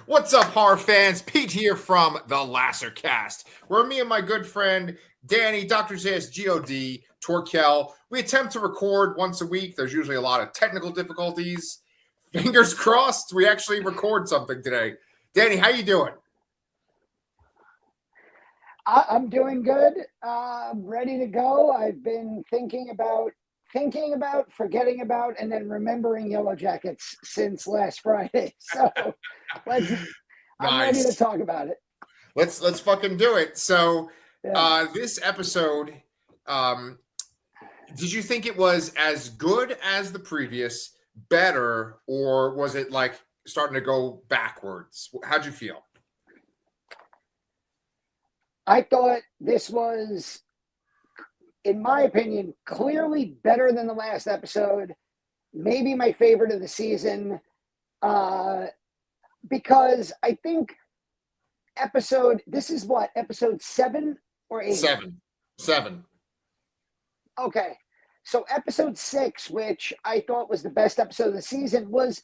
What's up, horror fans? Pete here from the Lassercast, where me and my good friend Danny, Dr. Zayas, God, Torkel, we attempt to record once a week. There's usually a lot of technical difficulties. Fingers crossed, we actually record something today. Danny, how you doing? I'm doing good. I'm ready to go. I've been thinking about, forgetting about, and then remembering Yellowjackets since last Friday. So I'm ready to talk about it. Let's fucking do it. So Yeah. this episode, did you think it was as good as the previous, better, or was it like starting to go backwards? How'd you feel? I thought this was, in my opinion, clearly better than the last episode. Maybe my favorite of the season, because I think this is what, episode 7 or 8? Seven. Okay. So episode 6, which I thought was the best episode of the season, was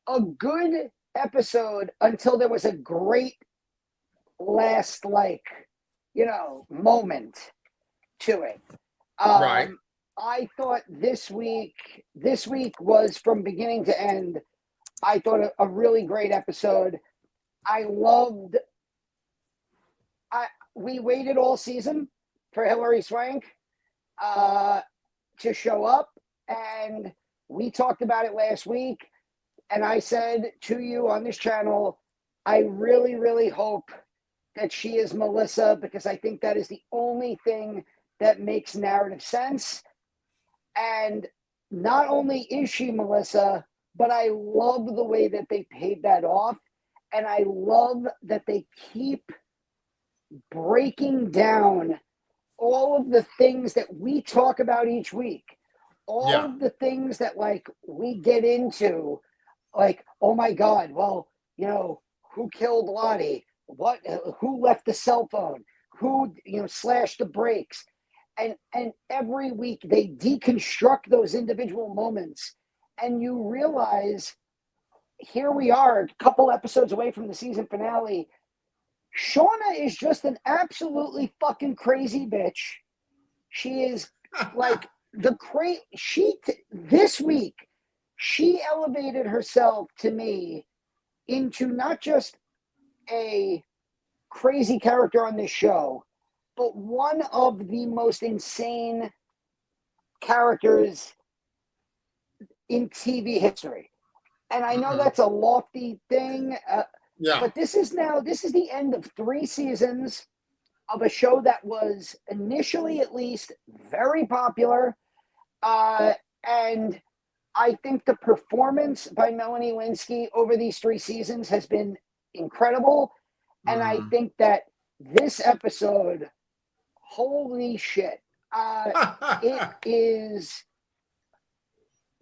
a good episode until there was a great last, moment to it. Right. I thought this week was, from beginning to end, I thought a really great episode. We waited all season for Hilary Swank to show up, and we talked about it last week, and I said to you on this channel, I really, really hope that she is Melissa, because I think that is the only thing that makes narrative sense. And not only is she Melissa, but I love the way that they paid that off, and I love that they keep breaking down all of the things that we talk about each week, all of the things that we get into, oh my God, well, who killed Lottie? Who left the cell phone? Who, slashed the brakes? And every week they deconstruct those individual moments, and you realize, here we are, a couple episodes away from the season finale. Shauna is just an absolutely fucking crazy bitch. She is this week, she elevated herself to me into not just a crazy character on this show, but one of the most insane characters in TV history. And I know that's a lofty thing, but this is the end of 3 seasons of a show that was initially, at least, very popular. And I think the performance by Melanie Lynskey over these 3 seasons has been incredible. And I think that this episode, holy shit, it is,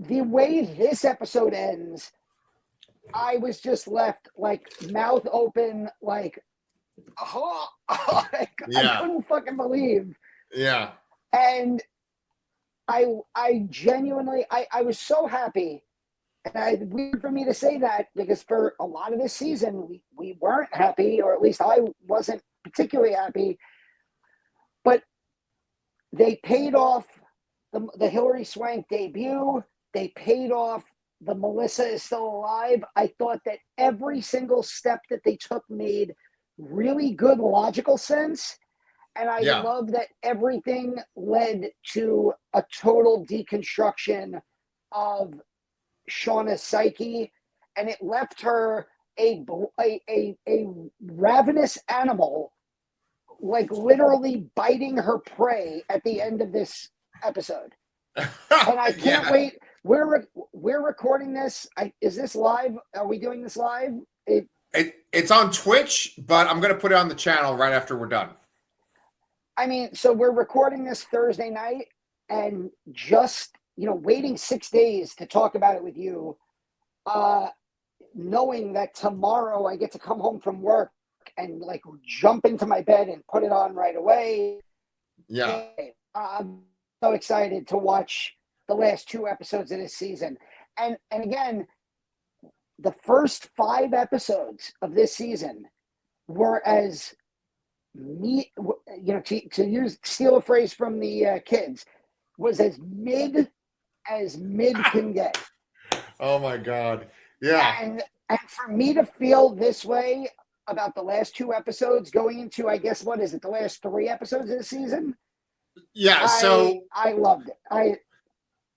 the way this episode ends, I was just left mouth open, I couldn't fucking believe. Yeah. And I genuinely, I was so happy. And weird for me to say that, because for a lot of this season, we weren't happy, or at least I wasn't particularly happy. But they paid off the Hilary Swank debut. They paid off the Melissa is still alive. I thought that every single step that they took made really good logical sense. And I love that everything led to a total deconstruction of Shauna's psyche, and it left her a ravenous animal, literally biting her prey at the end of this episode. And I can't wait. We're recording this. Is this live? Are we doing this live? It's on Twitch, but I'm going to put it on the channel right after we're done. I mean, so we're recording this Thursday night, and just, waiting 6 days to talk about it with you, knowing that tomorrow I get to come home from work and jump into my bed and put it on right away. Yeah. I'm so excited to watch the last 2 episodes of this season. And again, the first 5 episodes of this season were as to steal a phrase from the kids, was as mid can get. Oh my God. Yeah. And for me to feel this way about the last 2 episodes going into, I guess, what is it, the last 3 episodes of the season? Yeah. So I loved it.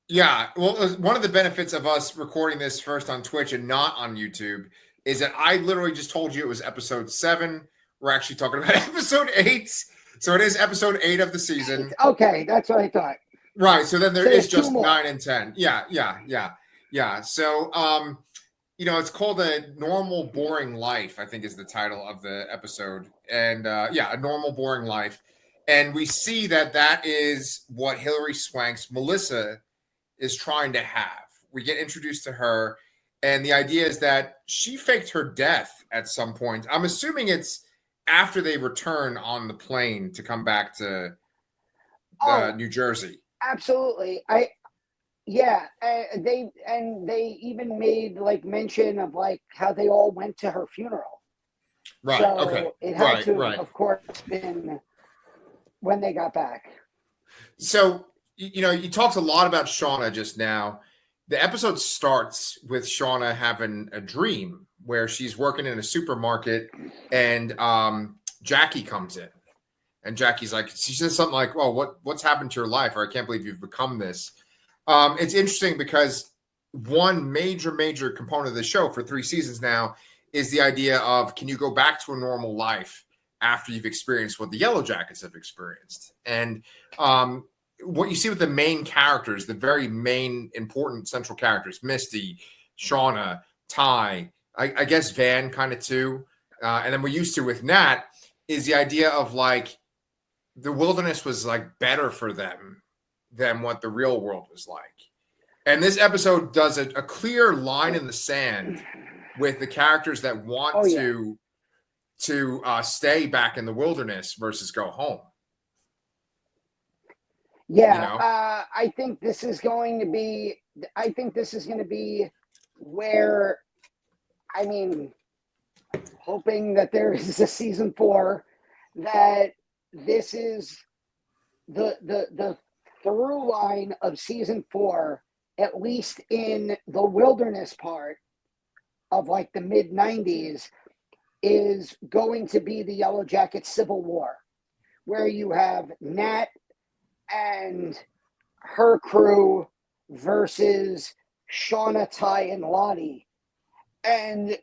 Yeah. Well, one of the benefits of us recording this first on Twitch and not on YouTube is that I literally just told you it was episode 7. We're actually talking about episode 8. So it is episode 8 of the season. Okay, that's what I thought. Right. So then there is just 2 more. 9 and 10. Yeah. So, it's called A Normal Boring Life, I think is the title of the episode. And A Normal Boring Life. And we see that is what Hilary Swank's Melissa is trying to have. We get introduced to her, and the idea is that she faked her death at some point. I'm assuming it's after they return on the plane to come back to New Jersey. Absolutely. They even made mention of how they all went to her funeral. Right. So okay. It had of course, been when they got back. So, you talked a lot about Shauna just now. The episode starts with Shauna having a dream where she's working in a supermarket and Jackie comes in. And Jackie's she says something like, well, what's happened to your life? Or I can't believe you've become this. It's interesting because one major component of the show for 3 seasons now is the idea of, can you go back to a normal life after you've experienced what the Yellowjackets have experienced? And what you see with the main characters, the very main important central characters, Misty, Shauna, Ty, I guess Van kind of too. And then we're used to with Nat is the idea of the wilderness was better for them than what the real world was like. And this episode does a clear line in the sand with the characters that want to stay back in the wilderness versus go home. Yeah, I think this is going to be where, hoping that there is a season 4, that this is the through line of season 4, at least in the wilderness part of the mid-90s, is going to be the Yellowjackets Civil War, where you have Nat and her crew versus Shauna, Ty, and Lottie. And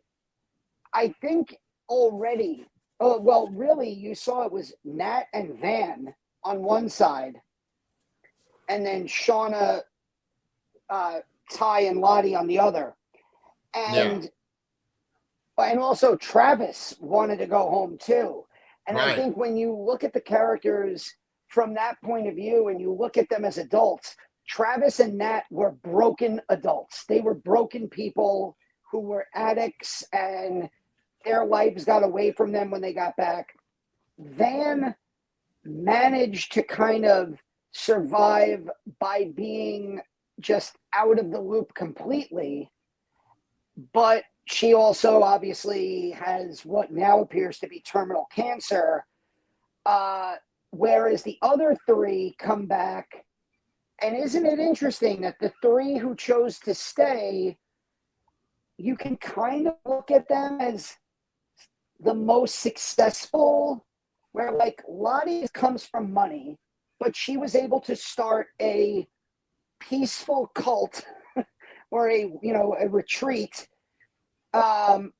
I think already, really, you saw it was Nat and Van on one side, and then Shauna, Ty, and Lottie on the other. And also Travis wanted to go home too. And I think when you look at the characters from that point of view and you look at them as adults, Travis and Nat were broken adults. They were broken people who were addicts and their lives got away from them when they got back. Van managed to kind of survive by being just out of the loop completely. But she also obviously has what now appears to be terminal cancer. Whereas the other 3 come back. And isn't it interesting that the 3 who chose to stay, you can kind of look at them as the most successful, where Lottie comes from money, but she was able to start a peaceful cult or a retreat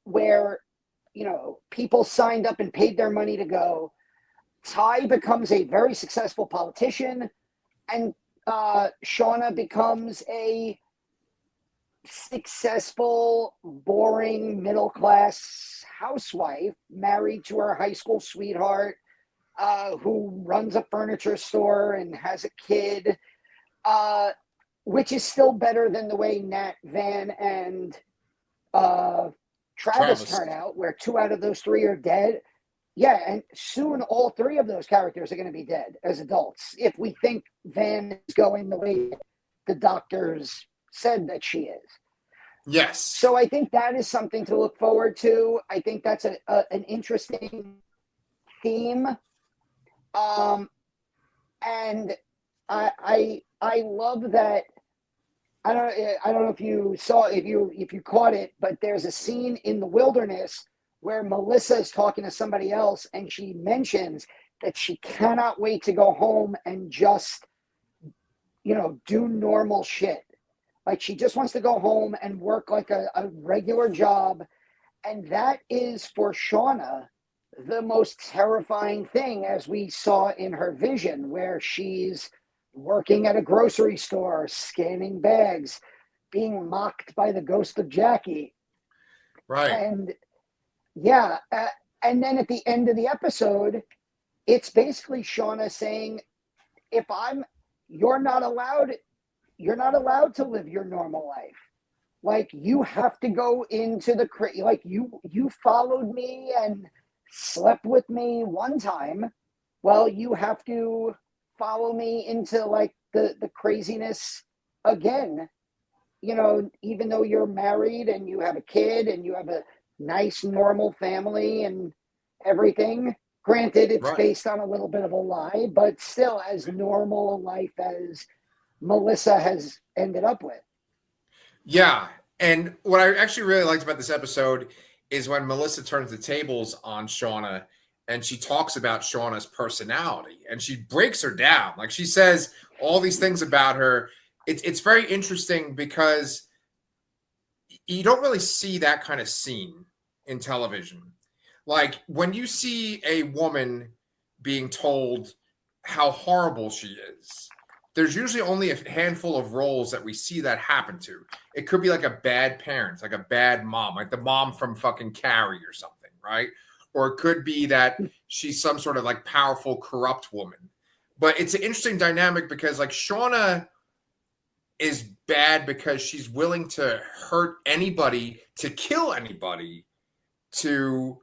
where, people signed up and paid their money to go. Ty becomes a very successful politician, and Shauna becomes a successful, boring, middle-class housewife married to her high school sweetheart who runs a furniture store and has a kid, which is still better than the way Nat, Van, and Travis turn out, where 2 out of those 3 are dead. Yeah, and soon all 3 of those characters are going to be dead as adults, if we think Van is going the way the doctors said that she is. Yes. So I think that is something to look forward to. I think that's an interesting theme. And I love that. I don't know if you saw, if you caught it, but there's a scene in the wilderness where Melissa is talking to somebody else, and she mentions that she cannot wait to go home and just, do normal shit. Like, she just wants to go home and work like a regular job. And that is, for Shauna, the most terrifying thing, as we saw in her vision, where she's working at a grocery store, scanning bags, being mocked by the ghost of Jackie. Right. And yeah, and then at the end of the episode, it's basically Shauna saying, if you're not allowed to live your normal life. Like, you have to go into like, you followed me and slept with me one time. Well, you have to follow me into like the craziness again, even though you're married and you have a kid and you have a nice normal family and everything. Granted, it's based on a little bit of a lie, but still as normal a life as Melissa has ended up with. Yeah. And what I actually really liked about this episode is when Melissa turns the tables on Shauna and she talks about Shauna's personality and she breaks her down. Like, she says all these things about her. It's very interesting because you don't really see that kind of scene in television. Like, when you see a woman being told how horrible she is, there's usually only a handful of roles that we see that happen to. It could be like a bad parent, like a bad mom, like the mom from fucking Carrie or something, right? Or it could be that she's some sort of like powerful, corrupt woman. But it's an interesting dynamic because like Shauna is bad because she's willing to hurt anybody, to kill anybody, to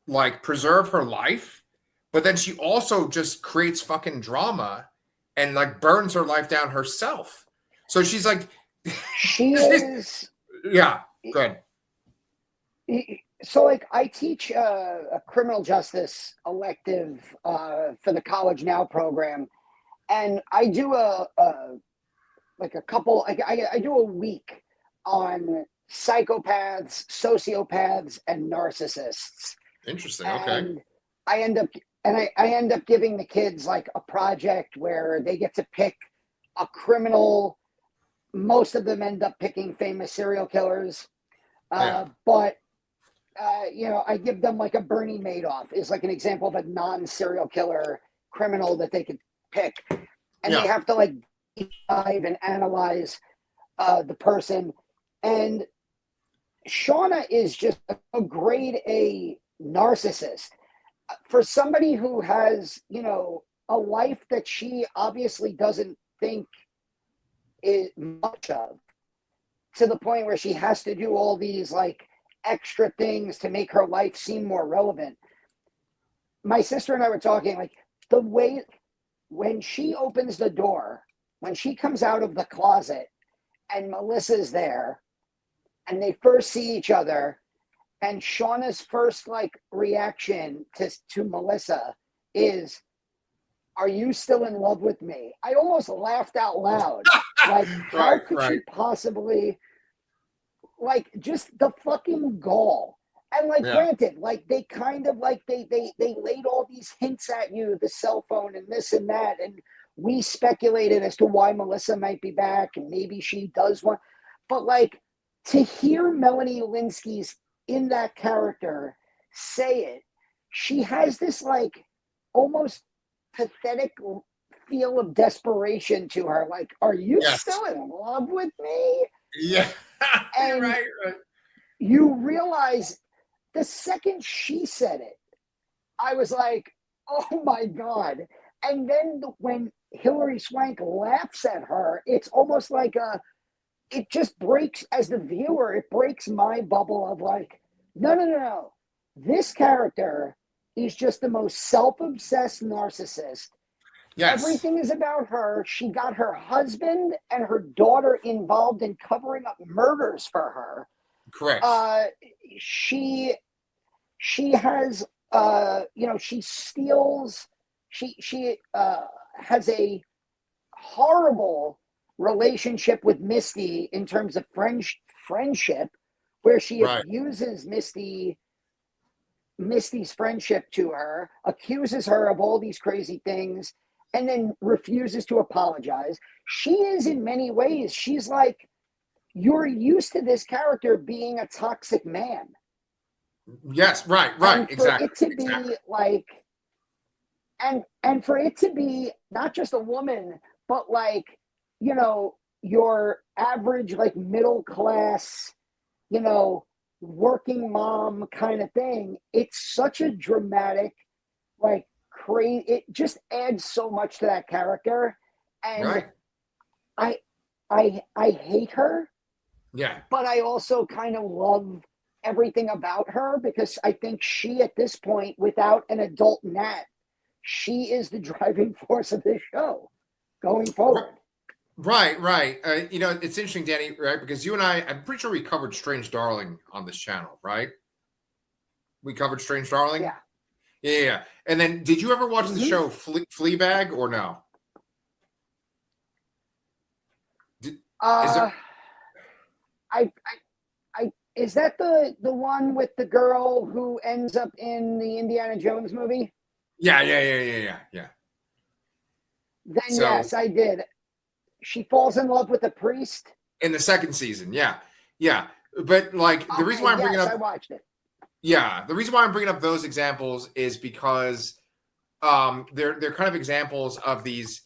like preserve her life. But then she also just creates fucking drama and like burns her life down herself. So she's like, she is. Yeah, good. So like, I teach a criminal justice elective for the College Now program, and I do a couple. I do a week on psychopaths, sociopaths, and narcissists. Interesting. And Okay. I end up giving the kids like a project where they get to pick a criminal. Most of them end up picking famous serial killers, but I give them like a Bernie Madoff is like an example of a non-serial killer criminal that they could pick, and they have to like dive and analyze the person. And Shauna is just a grade A narcissist. For somebody who has, a life that she obviously doesn't think is much of, to the point where she has to do all these like extra things to make her life seem more relevant. My sister and I were talking, like, the way when she opens the door, when she comes out of the closet and Melissa's there and they first see each other, and Shauna's first like reaction to Melissa is, "Are you still in love with me?" I almost laughed out loud. Like, how could she possibly, like, just the fucking gall. And like, granted, like, they kind of like they laid all these hints at you, the cell phone and this and that, and we speculated as to why Melissa might be back and maybe she does want, but like, to hear Melanie Linsky's in that character say it, she has this like almost pathetic feel of desperation to her. Like, are you still in love with me? Yeah. And right. You realize the second she said it, I was like, oh my God. And then when Hilary Swank laughs at her, it's almost like it just breaks, as the viewer, it breaks my bubble of like, no. This character is just the most self-obsessed narcissist Yes. Everything is about her. She got her husband and her daughter involved in covering up murders for her. Correct. Uh, she she has she steals. She has a horrible relationship with Misty in terms of friendship, where she Right. abuses Misty's friendship to her, accuses her of all these crazy things, and then refuses to apologize. She is, in many ways, she's like, you're used to this character being a toxic man. Yes. Right. Right. And for Exactly. it to Exactly. be like, and for it to be not just a woman, but like, your average, like middle class, you know, working mom kind of thing, it's such a dramatic, like crazy. It just adds so much to that character, and Right. I, I hate her, Yeah. but I also kind of love everything about her because I think she, at this point, without an adult Nat, she is the driving force of this show going Right. forward. Right, right. It's interesting, Danny, right? Because you and I'm pretty sure we covered Strange Darling on this channel, right? We covered Strange Darling. Yeah. Yeah, yeah. Yeah. And then, did you ever watch the Mm-hmm. show Fleabag or no? Is it? I, I, is that the one with the girl who ends up in the Indiana Jones movie? Yeah, yeah, yeah, yeah, yeah, yeah. Then So yes, I did. She falls in love with a priest. in the second season, yeah, yeah. But like the reason Okay, why I'm bringing yes, up, I watched it. yeah, the reason why I'm bringing up those examples is because they're kind of examples of these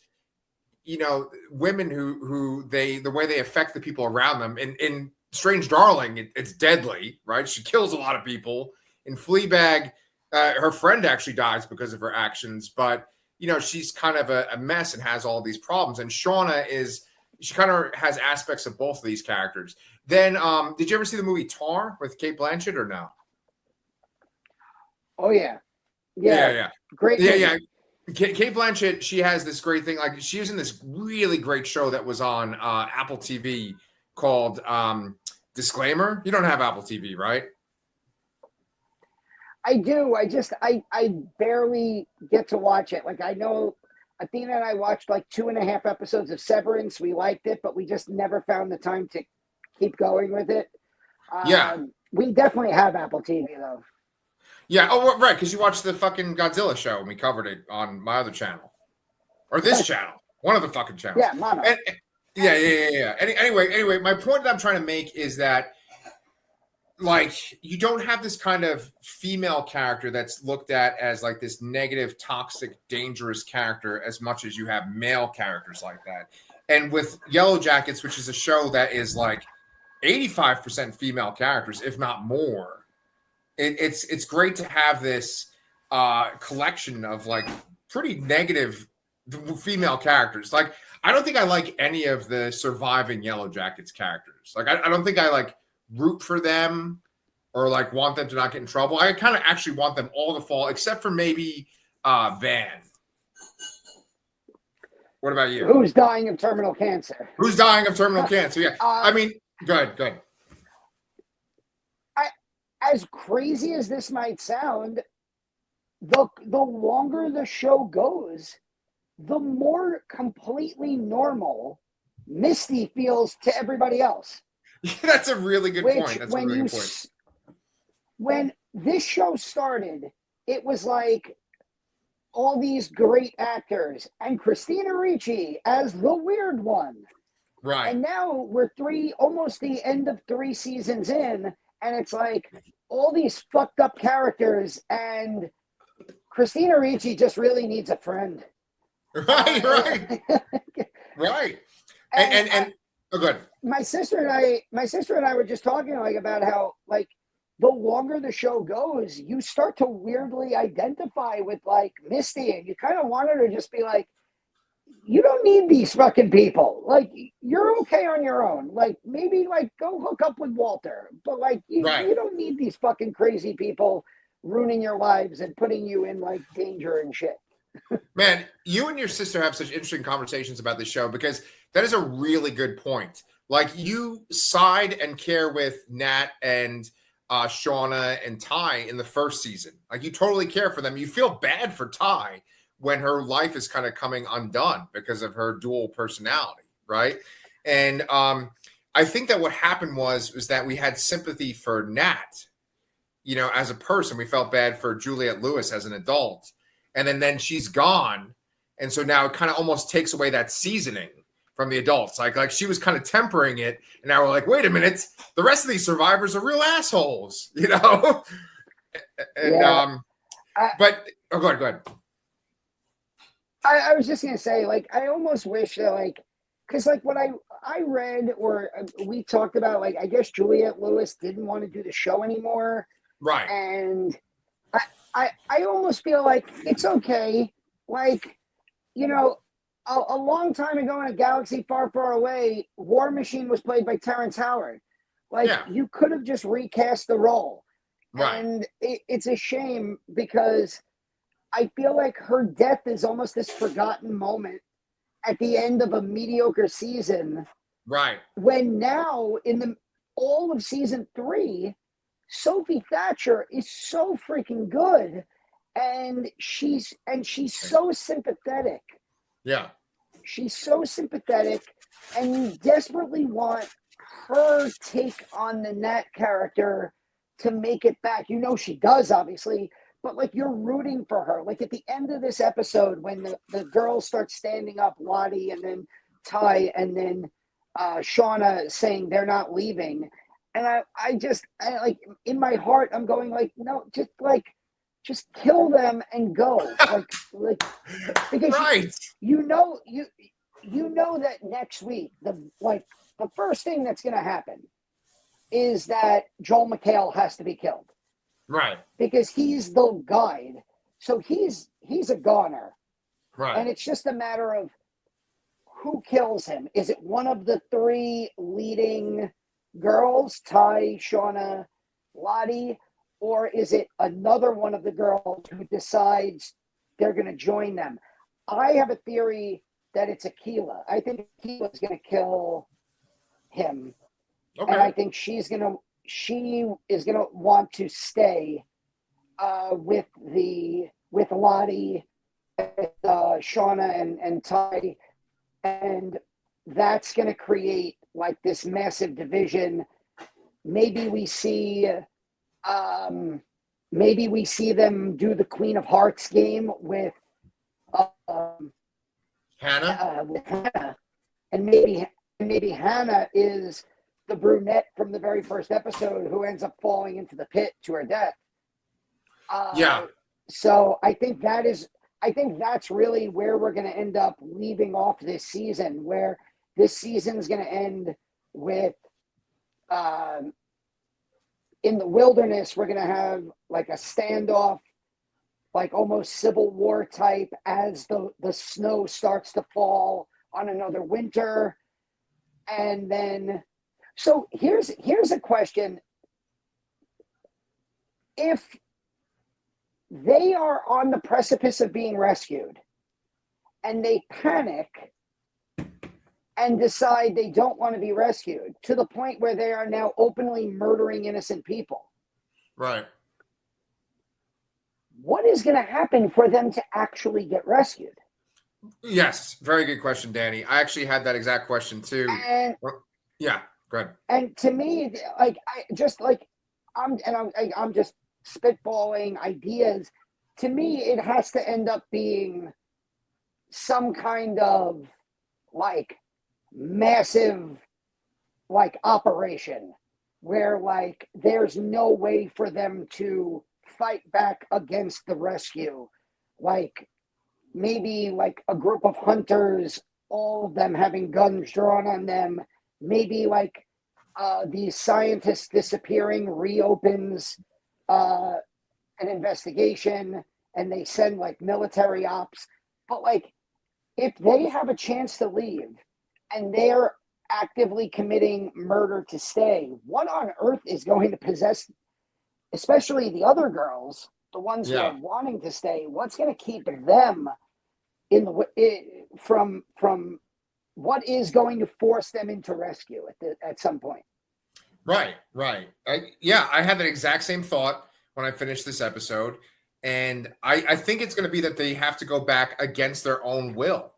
women who the way they affect the people around them. In Strange Darling, it's deadly, right? She kills a lot of people. In Fleabag, her friend actually dies because of her actions, but she's kind of a mess and has all these problems. And Shauna she kind of has aspects of both of these characters. Then did you ever see the movie Tar with Kate Blanchett or no? Oh yeah, Yeah, yeah, yeah, great yeah, movie. yeah. Kate Blanchett, she has this great thing. Like she was in this really great show that was on Apple TV called Disclaimer. You don't have Apple TV, right? I do. I barely get to watch it. Like I know Athena and I watched like 2.5 episodes of Severance. We liked it, but we just never found the time to keep going with it. Yeah, We definitely have Apple TV though. yeah. Oh, right, because you watched the fucking Godzilla show and we covered it on my other channel or this channel, one of the fucking channels. Yeah, Mono. Yeah. Anyway, my point that I'm trying to make is that like you don't have this kind of female character that's looked at as like this negative, toxic, dangerous character as much as you have male characters like that. And with Yellowjackets, which is a show that is like 85% female characters, if not more, it's great to have this collection of like pretty negative female characters. Like I don't think I like any of the surviving Yellowjackets characters. Like I don't think I like root for them or like want them to not get in trouble. I kind of actually want them all to fall, except for maybe Van. What about you? Who's dying of terminal cancer? Who's dying of terminal cancer? Yeah, I mean, good. As crazy as this might sound, the longer the show goes, the more completely normal Misty feels to everybody else. That's a really good point. That's a really good point. When this show started, it was like all these great actors and Christina Ricci as the weird one. Right. And now we're almost the end of 3 seasons in, and it's like all these fucked up characters, and Christina Ricci just really needs a friend. Right. Right. And oh, good. My sister and I were just talking like about how like the longer the show goes, you start to weirdly identify with like Misty, and you kind of want her to just be like, you don't need these fucking people. Like you're okay on your own. Like maybe like go hook up with Walter, but like you don't need these fucking crazy people ruining your lives and putting you in like danger and shit. Man, you and your sister have such interesting conversations about this show because that is a really good point. Like you side and care with Nat and Shauna and Ty in the first season. Like you totally care for them. You feel bad for Ty when her life is kind of coming undone because of her dual personality, right? And I think that what happened was that we had sympathy for Nat, you know, as a person. We felt bad for Juliette Lewis as an adult. And then she's gone. And so now it kind of almost takes away that seasoning from the adults. Like she was kind of tempering it. And now we're like, wait a minute, the rest of these survivors are real assholes, you know? And Yeah. but go ahead. I was just gonna say, like, I almost wish that, like, because like what I read or we talked about, like, I guess Juliette Lewis didn't want to do the show anymore, Right. and I almost feel like it's okay, like, you know, a long time ago in a galaxy far, far away, War Machine was played by Terrence Howard. Like, Yeah. you could have just recast the role, Right. and it's a shame because I feel like her death is almost this forgotten moment at the end of a mediocre season. Right. When now in the all of season 3, Sophie Thatcher is so freaking good, and she's so sympathetic. Yeah. She's so sympathetic, and you desperately want her take on the Nat character to make it back. You know she does, obviously, but like you're rooting for her. Like at the end of this episode, when the girls start standing up, Lottie and then Ty and then Shauna saying they're not leaving. And I like in my heart, I'm going like, no, just kill them and go. Like because right. you know that next week the first thing that's going to happen is that Joel McHale has to be killed. Right. Because he's the guide. So he's a goner. Right. And it's just a matter of who kills him. Is it one of the 3 leading girls, Ty, Shauna, Lottie, or is it another one of the girls who decides they're going to join them? I have a theory that it's Akilah. I think Akila's going to kill him. Okay. And I think she is going to want to stay with Lottie, Shauna, and Ty, and that's going to create like this massive division. Maybe we see them do the Queen of Hearts game with Hannah. And maybe Hannah is the brunette from the very first episode who ends up falling into the pit to her death. Yeah. So I think that's really where we're going to end up leaving off this season, where this season's going to end with in the wilderness, we're going to have like a standoff, like almost Civil War type, as the snow starts to fall on another winter. And then, so here's a question. If they are on the precipice of being rescued and they panic and decide they don't want to be rescued to the point where they are now openly murdering innocent people. Right. What is going to happen for them to actually get rescued? Yes. Very good question, Danny. I actually had that exact question too. And, yeah, go ahead. And to me, like, I'm just spitballing ideas. To me, it has to end up being some kind of like massive like operation where like there's no way for them to fight back against the rescue. Like maybe like a group of hunters, all of them having guns drawn on them. Maybe like these scientists disappearing reopens an investigation and they send like military ops. But like if they have a chance to leave and they're actively committing murder to stay, what on earth is going to possess, especially the other girls, the ones who are wanting to stay, what's going to keep them from what is going to force them into rescue at some point. Right. I had that exact same thought when I finished this episode. And I think it's going to be that they have to go back against their own will.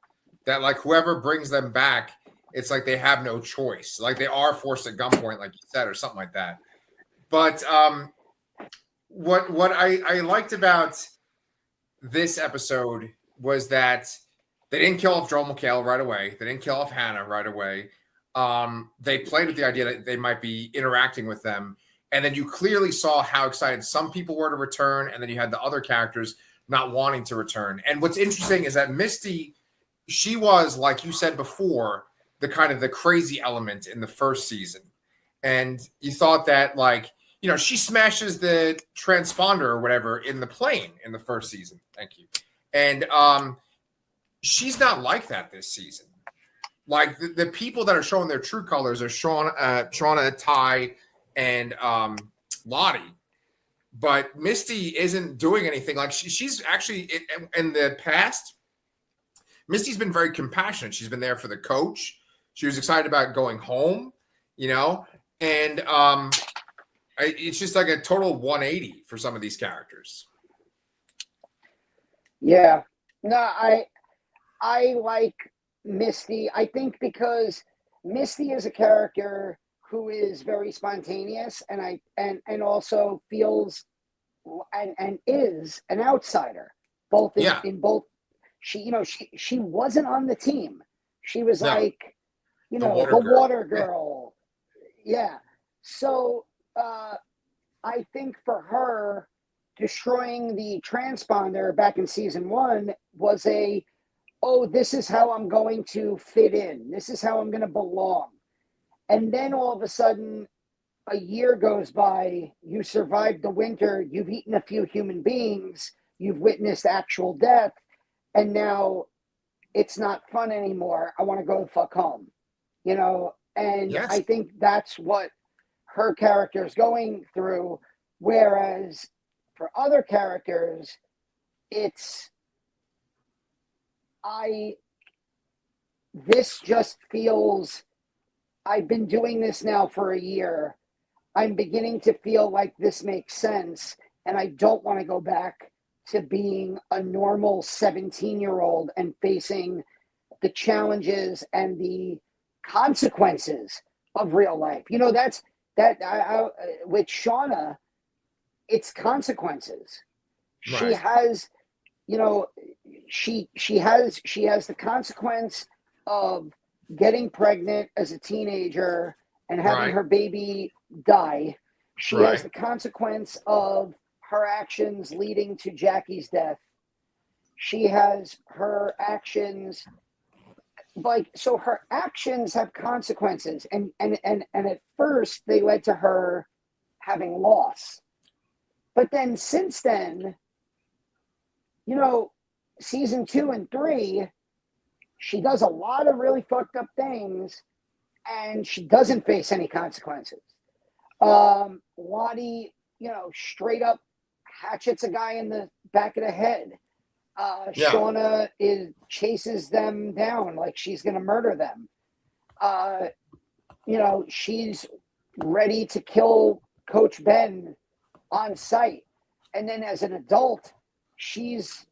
That like whoever brings them back, it's like they have no choice. Like they are forced at gunpoint, like you said, or something like that. But what I liked about this episode was that they didn't kill off Joel McHale right away. They didn't kill off Hannah right away. They played with the idea that they might be interacting with them. And then you clearly saw how excited some people were to return. And then you had the other characters not wanting to return. And what's interesting is that Misty, she was, like you said before, the kind of the crazy element in the first season. And you thought that, like, you know, she smashes the transponder or whatever in the plane in the first season. Thank you. And she's not like that this season. Like the people that are showing their true colors are Shauna, Ty, and Lottie. But Misty isn't doing anything. Like she's actually in the past, Misty's been very compassionate. She's been there for the coach. She was excited about going home, you know, and it's just like a total 180 for some of these characters. Yeah, no, I like Misty. I think because Misty is a character who is very spontaneous and also feels and is an outsider, both in both. She wasn't on the team. She was like, the water girl. Yeah. So I think for her, destroying the transponder back in season 1 was this is how I'm going to fit in. This is how I'm going to belong. And then all of a sudden, a year goes by, you survived the winter, you've eaten a few human beings, you've witnessed actual death, and now it's not fun anymore. I want to go the fuck home. And yes. I think that's what her character is going through. Whereas for other characters, this just feels, I've been doing this now for a year. I'm beginning to feel like this makes sense. And I don't want to go back to being a normal 17-year-old and facing the challenges and the consequences of real life. With Shauna, it's consequences. Right. She has, she has the consequence of getting pregnant as a teenager and having her baby die. She has the consequence of her actions leading to Jackie's death. She has her actions, so her actions have consequences. And at first they led to her having loss. But then since then, season 2 and 3, she does a lot of really fucked up things and she doesn't face any consequences. Lottie, straight up hatchets a guy in the back of the head. Shauna chases them down like she's going to murder them. She's ready to kill Coach Ben on sight. And then as an adult, she's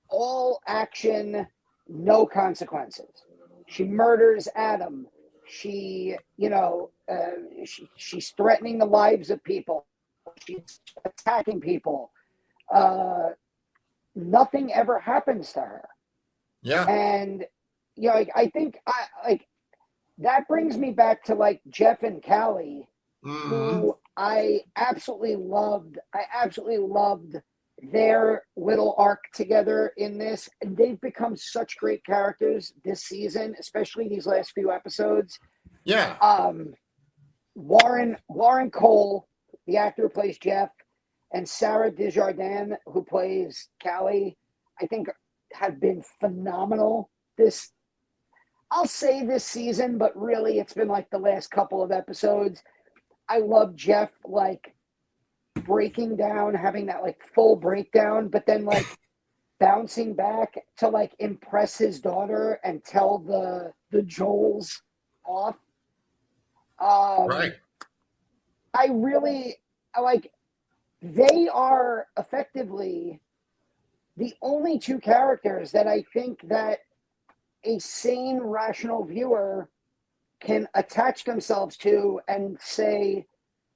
all action, no consequences. She murders Adam. She's threatening the lives of people. She's attacking people. Nothing ever happens to her. Yeah. And I think that brings me back to Jeff and Callie, who I absolutely loved. I absolutely loved their little arc together in this. And they've become such great characters this season, especially these last few episodes. Yeah. Warren Cole, the actor who plays Jeff, and Sarah Desjardins, who plays Callie, I think have been phenomenal I'll say this season, but really it's been the last couple of episodes. I love Jeff breaking down, having that full breakdown, but then bouncing back to like impress his daughter and tell the Joels off. Right. I really like. They are effectively the only two characters that I think that a sane, rational viewer can attach themselves to and say,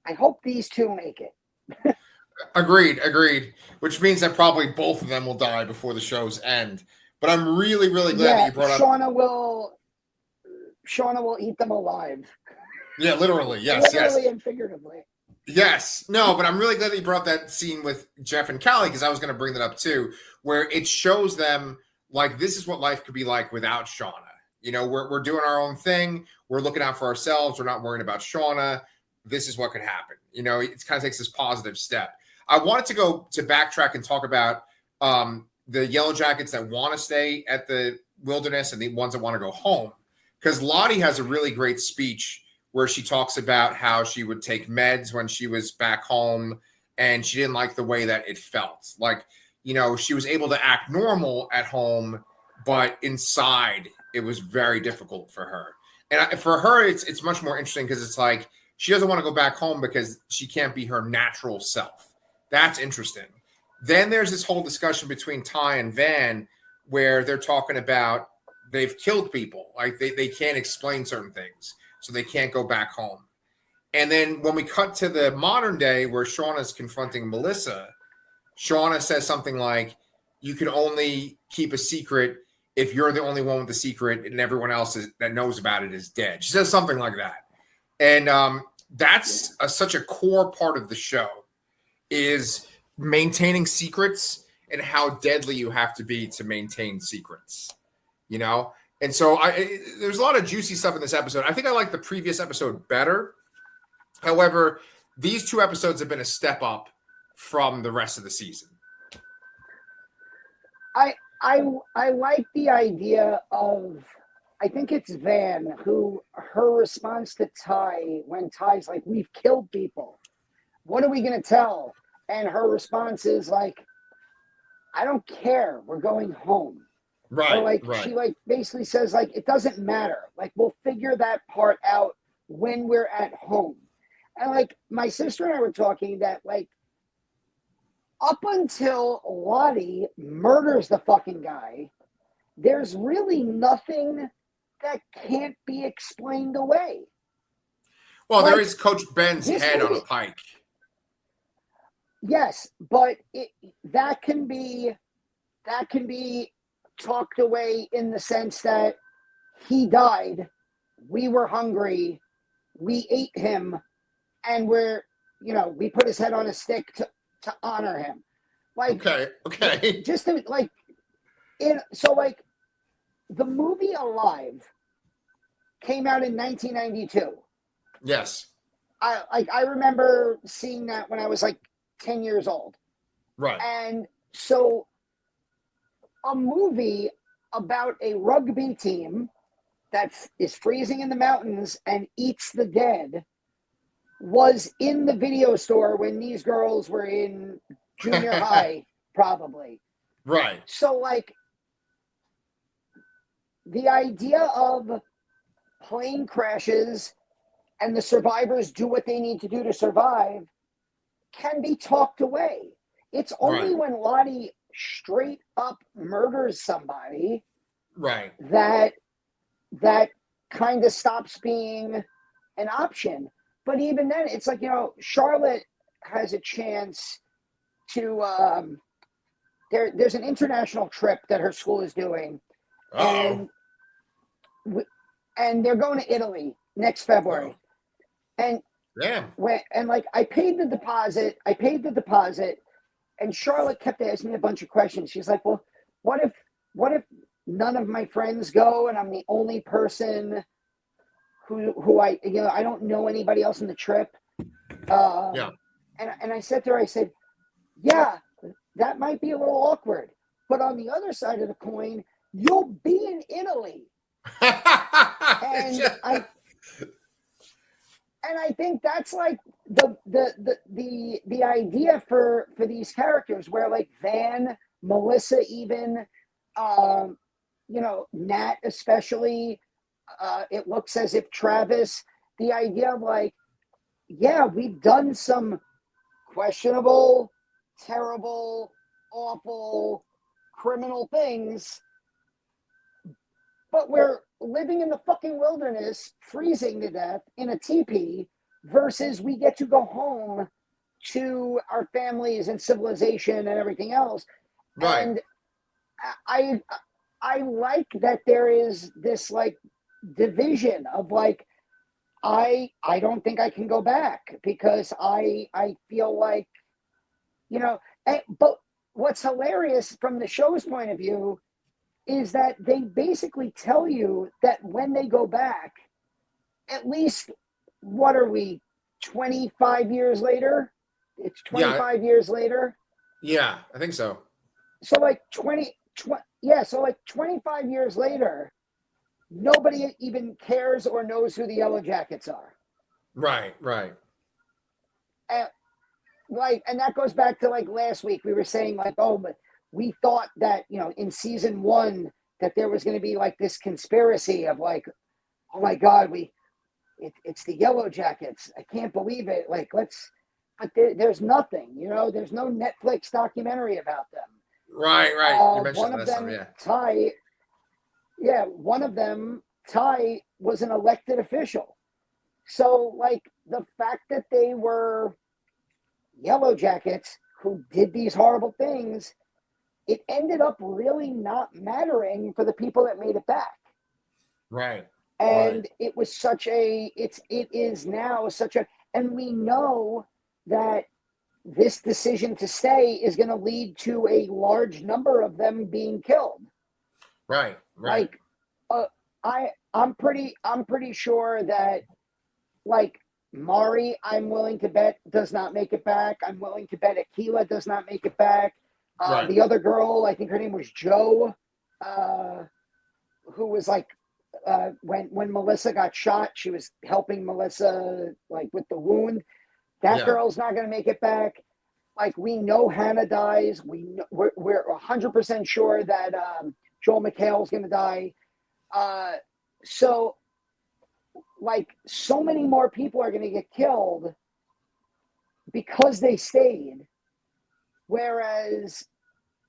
I hope these two make it. Agreed. Which means that probably both of them will die before the show's end. But I'm really, really glad that you brought up. Shauna will eat them alive. Yeah, literally. Yes. Literally and figuratively. Yes. No, but I'm really glad that you brought up that scene with Jeff and Callie, because I was going to bring that up too, where it shows them like this is what life could be like without Shauna. You know, we're doing our own thing. We're looking out for ourselves. We're not worrying about Shauna. This is what could happen. You know, it kind of takes this positive step. I wanted to go to backtrack and talk about the Yellowjackets that want to stay at the wilderness and the ones that want to go home. Because Lottie has a really great speech where she talks about how she would take meds when she was back home and she didn't like the way that it felt. Like, you know, she was able to act normal at home, but inside it was very difficult for her. And for her, it's much more interesting because it's like she doesn't want to go back home because she can't be her natural self. That's interesting. Then there's this whole discussion between Ty and Van where they're talking about they've killed people. Like they can't explain certain things, so they can't go back home. And then when we cut to the modern day where Shauna's confronting Melissa, Shauna says something like, you can only keep a secret if you're the only one with the secret and everyone else that knows about it is dead. She says something like that. And that's such a core part of the show is maintaining secrets and how deadly you have to be to maintain secrets, you know? And so there's a lot of juicy stuff in this episode. I think I like the previous episode better. However, these two episodes have been a step up from the rest of the season. I like the idea of, I think it's Van who her response to Ty when Ty's like, we've killed people. What are we going to tell? And her response is like, I don't care. We're going home. Right. Or like right. she like basically says like, it doesn't matter. Like we'll figure that part out when we're at home. And like my sister and I were talking that like up until Lottie murders the fucking guy, there's really nothing that can't be explained away. Well, like, there is Coach Ben's head on a pike. Yes, but that can be talked away in the sense that he died, we were hungry, we ate him, and we put his head on a stick to honor him. Like okay. Just to like the movie Alive came out in 1992. Yes. I remember seeing that when I was like 10 years old. Right. And so a movie about a rugby team that is freezing in the mountains and eats the dead was in the video store when these girls were in junior high, probably. Right. So, like, the idea of plane crashes and the survivors do what they need to do to survive can be talked away. It's only when Lottie straight up murders somebody that kind of stops being an option. But even then, it's like, Charlotte has a chance to there's an international trip that her school is doing. And they're going to Italy next February. And I paid the deposit, and Charlotte kept asking me a bunch of questions. She's like, well, what if none of my friends go and I'm the only person who I don't know anybody else in the trip? And I said to her, I said, yeah, that might be a little awkward. But on the other side of the coin, you'll be in Italy. And I think that's like the idea for these characters where like Van Melissa even, Nat especially. It looks as if Travis, the idea of like, yeah, we've done some questionable, terrible, awful, criminal things, but we're living in the fucking wilderness, freezing to death in a teepee, versus we get to go home to our families and civilization and everything else. Right. And I like that there is this like division of like, I don't think I can go back because I feel like, but what's hilarious from the show's point of view is that they basically tell you that when they go back, at least, what are we, 25 years later? It's 25 years later. Yeah, I think so. So like 25 years later, nobody even cares or knows who the Yellowjackets are. Right. And that goes back to like last week. We were saying like, oh, but we thought that, in season 1 that there was going to be like this conspiracy of like, oh my God, it's the Yellowjackets. I can't believe it. Like, but there's nothing, there's no Netflix documentary about them. Right. You mentioned one of them, one of them, Ty, was an elected official. So, like, the fact that they were Yellowjackets who did these horrible things, it ended up really not mattering for the people that made it back. Right. And it was it is now such a, and we know that this decision to stay is going to lead to a large number of them being killed. Right. Like, I'm pretty sure that, like, Mari, I'm willing to bet, does not make it back. I'm willing to bet Akila does not make it back. Right. The other girl, I think her name was Jo, who was like, when Melissa got shot, she was helping Melissa like with the wound. That girl's not going to make it back. Like, we know Hannah dies. We're 100% sure that Joel McHale's going to die. So, like, so many more people are going to get killed because they stayed, whereas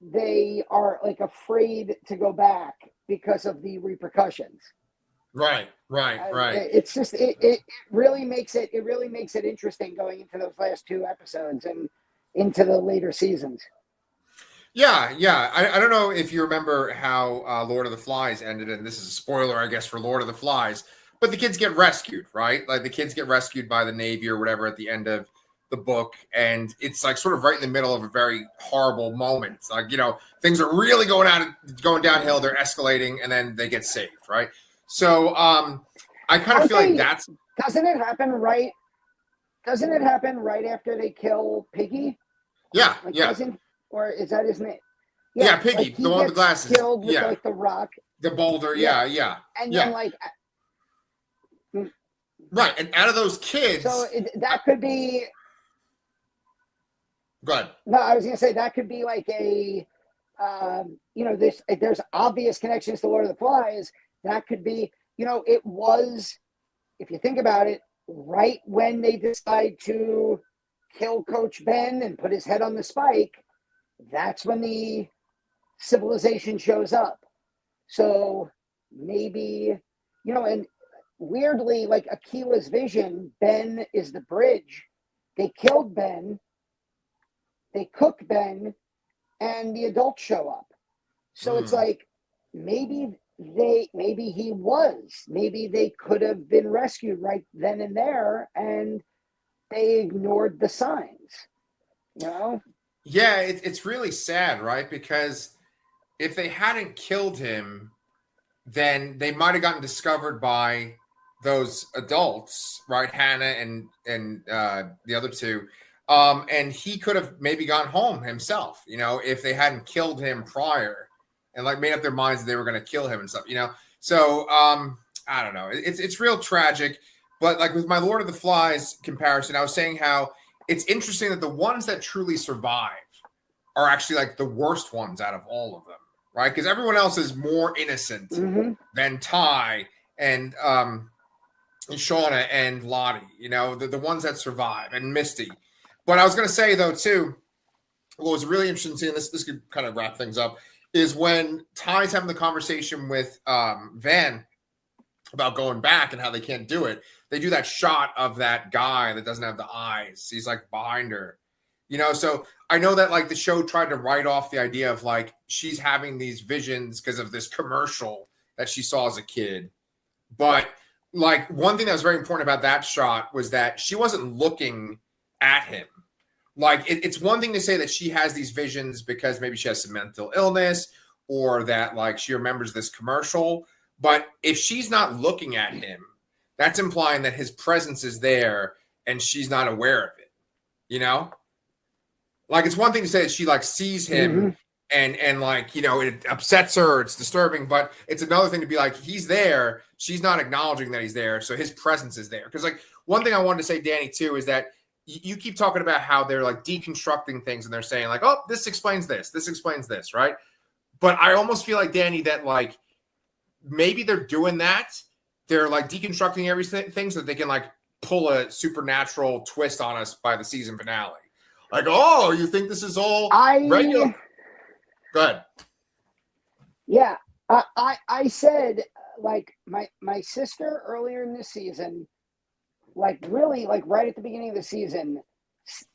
they are like afraid to go back because of the repercussions. Right. It's just it really makes it interesting going into those last 2 episodes and into the later seasons. Yeah. I don't know if you remember how Lord of the Flies ended, and this is a spoiler, I guess, for Lord of the Flies, but the kids get rescued, right? Like, the kids get rescued by the Navy or whatever at the end of the book, and it's like sort of right in the middle of a very horrible moment. It's like, things are really going downhill, they're escalating, and then they get saved, right? So I kind of feel like that's... Doesn't it happen right after they kill Piggy? Yeah, like, yeah. Or is that his name? Yeah, Piggy, like, the one with the glasses. Killed with like the rock. The boulder, yeah. And then like... Right, and out of those kids... So that could be... Go ahead. No, I was going to say that could be like a... there's obvious connections to Lord of the Flies. That could be... it was, if you think about it, right when they decide to kill Coach Ben and put his head on the spike, that's when the civilization shows up. So maybe, and weirdly, like Akila's vision, Ben is the bridge. They killed Ben, they cooked Ben, and the adults show up. So it's like, maybe they could have been rescued right then and there, and they ignored the signs, Yeah, it's really sad, right? Because if they hadn't killed him, then they might have gotten discovered by those adults, right? Hannah and the other two. And he could have maybe gone home himself, if they hadn't killed him prior and like made up their minds that they were going to kill him and stuff, So I don't know. It's real tragic. But like with my Lord of the Flies comparison, I was saying how it's interesting that the ones that truly survive are actually like the worst ones out of all of them, right? Because everyone else is more innocent than Ty and Shauna and Lottie, you know, the ones that survive, and Misty. But I was going to say, though, too, what was really interesting seeing this could kind of wrap things up, is when Ty's having the conversation with Van about going back and how they can't do it. They do that shot of that guy that doesn't have the eyes. He's like behind her, you know? So I know that like the show tried to write off the idea of like she's having these visions because of this commercial that she saw as a kid. But like one thing that was very important about that shot was that she wasn't looking at him. Like it's one thing to say that she has these visions because maybe she has some mental illness or that like she remembers this commercial. But if she's not looking at him, that's implying that his presence is there and she's not aware of it, you know? Like it's one thing to say that she like sees him and like, you know, it upsets her, it's disturbing, but it's another thing to be like, he's there, she's not acknowledging that he's there, so his presence is there. Because like one thing I wanted to say, Danny, too, is that you keep talking about how they're like deconstructing things and they're saying like, oh, this explains this, right? But I almost feel like, Danny, that like maybe they're doing that. They're like deconstructing everything so that they can like pull a supernatural twist on us by the season finale. Like, oh, you think this is all regular? Go ahead. Yeah, I said like my sister earlier in the season, like really like right at the beginning of the season,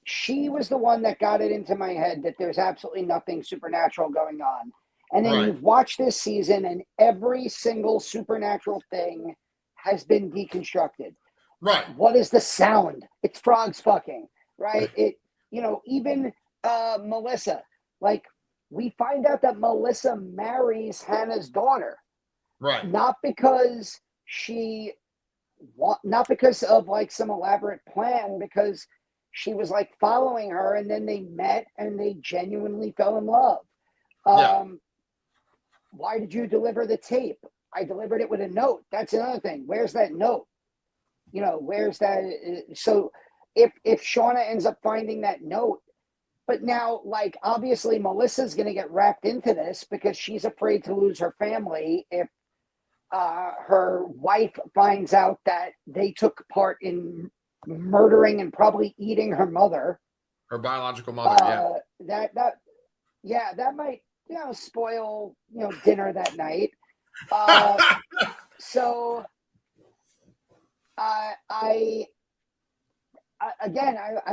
she was the one that got it into my head that there's absolutely nothing supernatural going on. And then you've watched this season and every single supernatural thing has been deconstructed. Right. What is the sound? It's frogs fucking, right? It, you know, even Melissa, like we find out that Melissa marries Hannah's daughter. Right. Not because not because of like some elaborate plan, because she was like following her and then they met and they genuinely fell in love. Why did you deliver the tape? I delivered it with a note. That's another thing. Where's that note? You know, where's that? So if Shauna ends up finding that note, but now, like, obviously Melissa's going to get wrapped into this because she's afraid to lose her family if her wife finds out that they took part in murdering and probably eating her mother. Her biological mother, that might, you know, spoil, you know, dinner that night. So I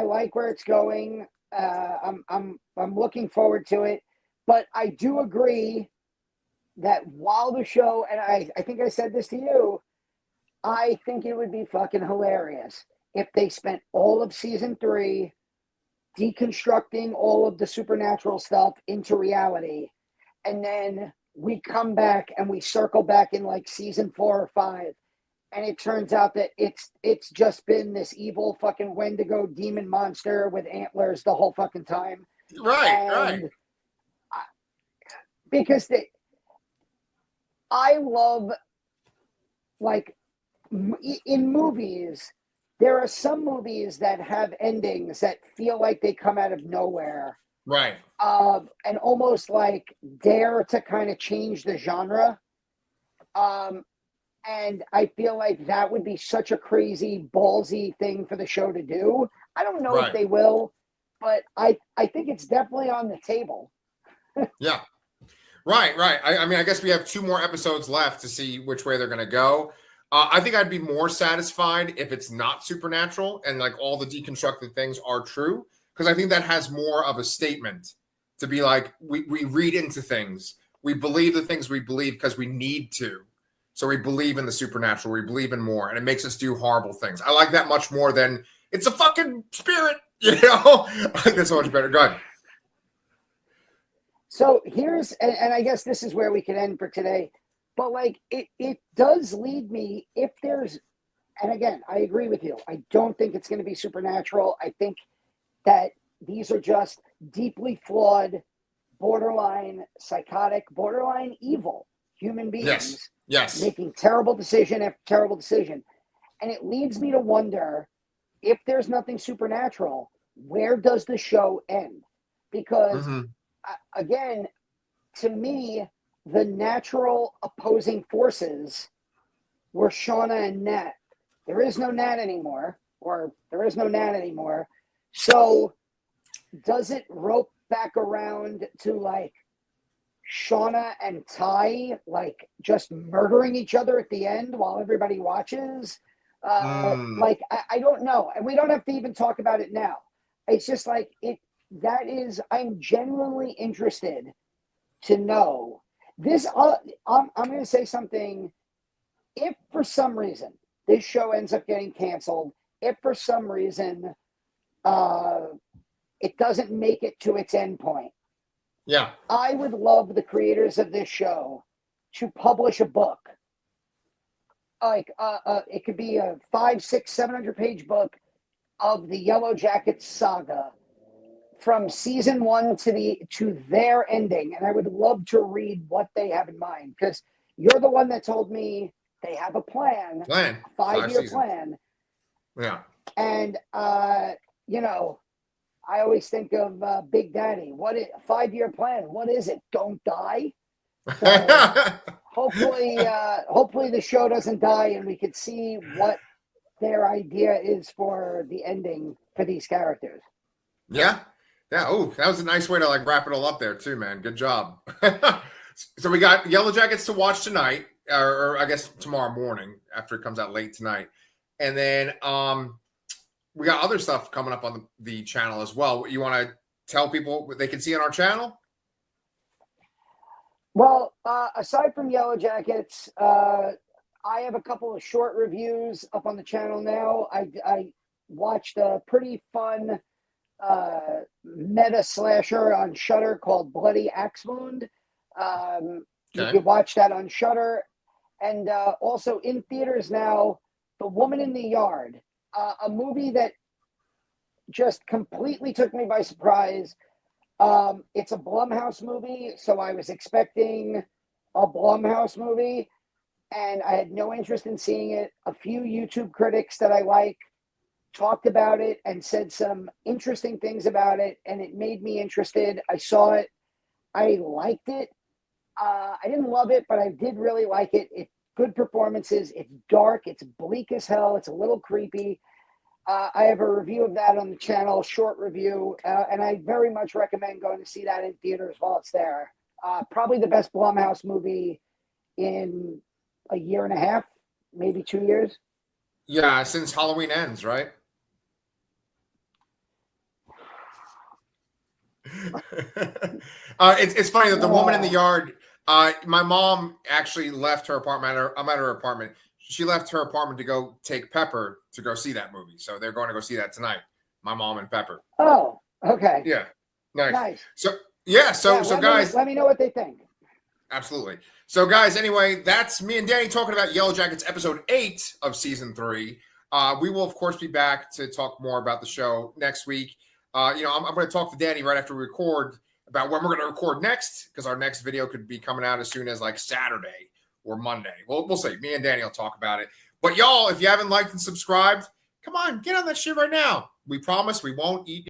like where it's going. I'm looking forward to it, but I do agree that while the show, and I think I said this to you, I think it would be fucking hilarious if they spent all of season 3 deconstructing all of the supernatural stuff into reality, and then we come back and we circle back in like season 4 or 5, and it turns out that it's just been this evil fucking Wendigo demon monster with antlers the whole fucking time. Right. Because I love, like, in movies, there are some movies that have endings that feel like they come out of nowhere. Right. And almost like dare to kind of change the genre. And I feel like that would be such a crazy, ballsy thing for the show to do. I don't know if they will, but I think it's definitely on the table. Yeah. Right. I mean, I guess we have 2 more episodes left to see which way they're going to go. I think I'd be more satisfied if it's not supernatural and like all the deconstructed things are true, because I think that has more of a statement to be like, we read into things. We believe the things we believe because we need to. So we believe in the supernatural. We believe in more, and it makes us do horrible things. I like that much more than it's a fucking spirit, you know? I think that's so much better. Go ahead. So here's, and I guess this is where we can end for today, but like it does lead me, if there's, and again, I agree with you. I don't think it's going to be supernatural. I think that these are just deeply flawed, borderline psychotic, borderline evil human beings. Yes. Making terrible decision after terrible decision. And it leads me to wonder, if there's nothing supernatural, where does the show end? Because again, to me, the natural opposing forces were Shauna and Nat. There is no Nat anymore, So does it rope back around to like Shauna and Ty like just murdering each other at the end while everybody watches? Like I don't know, and we don't have to even talk about it now. It's just like it. That is, I'm genuinely interested to know this. I'm going to say something. If for some reason this show ends up getting canceled, if for some reason it doesn't make it to its end point, yeah, I would love the creators of this show to publish a book. Like it could be a 500, 600, 700-page book of the Yellowjackets saga from season 1 to their ending, and I would love to read what they have in mind, because you're the one that told me they have a plan, a 5-year plan. Yeah, and you know, I always think of Big Daddy. What is a 5-year plan? What is it? Don't die. So hopefully the show doesn't die, and we could see what their idea is for the ending for these characters. Yeah. Oh, that was a nice way to like wrap it all up there too, man. Good job. So we got Yellowjackets to watch tonight, or I guess tomorrow morning after it comes out late tonight, and then we got other stuff coming up on the channel as well. You want to tell people what they can see on our channel? Well, aside from Yellowjackets, I have a couple of short reviews up on the channel now. I watched a pretty fun meta slasher on Shudder called Bloody Axe Wound. You can watch that on Shudder, and also in theaters now, The Woman in the Yard, a movie that just completely took me by surprise. It's a Blumhouse movie, so I was expecting a Blumhouse movie, and I had no interest in seeing it. A few YouTube critics that I like talked about it and said some interesting things about it, and it made me interested. I saw it. I liked it. I didn't love it, but I did really like it. It's good performances. It's dark. It's bleak as hell. It's a little creepy. I have a review of that on the channel, short review, and I very much recommend going to see that in theaters while it's there. Probably the best Blumhouse movie in a year and a half, maybe 2 years. Yeah, since Halloween Ends, right? It's funny that The Woman in the Yard. My mom actually left her apartment. I'm at her apartment. She left her apartment to go take Pepper to go see that movie. So they're going to go see that tonight. My mom and Pepper. Oh, okay. Yeah, nice. So So guys, let me know what they think. Absolutely. So guys, anyway, that's me and Danny talking about Yellowjackets episode 8 of season 3. We will of course be back to talk more about the show next week. I'm going to talk to Danny right after we record about when we're going to record next, because our next video could be coming out as soon as like Saturday or Monday. We'll see. Me and Danny will talk about it. But y'all, if you haven't liked and subscribed, come on, get on that shit right now. We promise we won't eat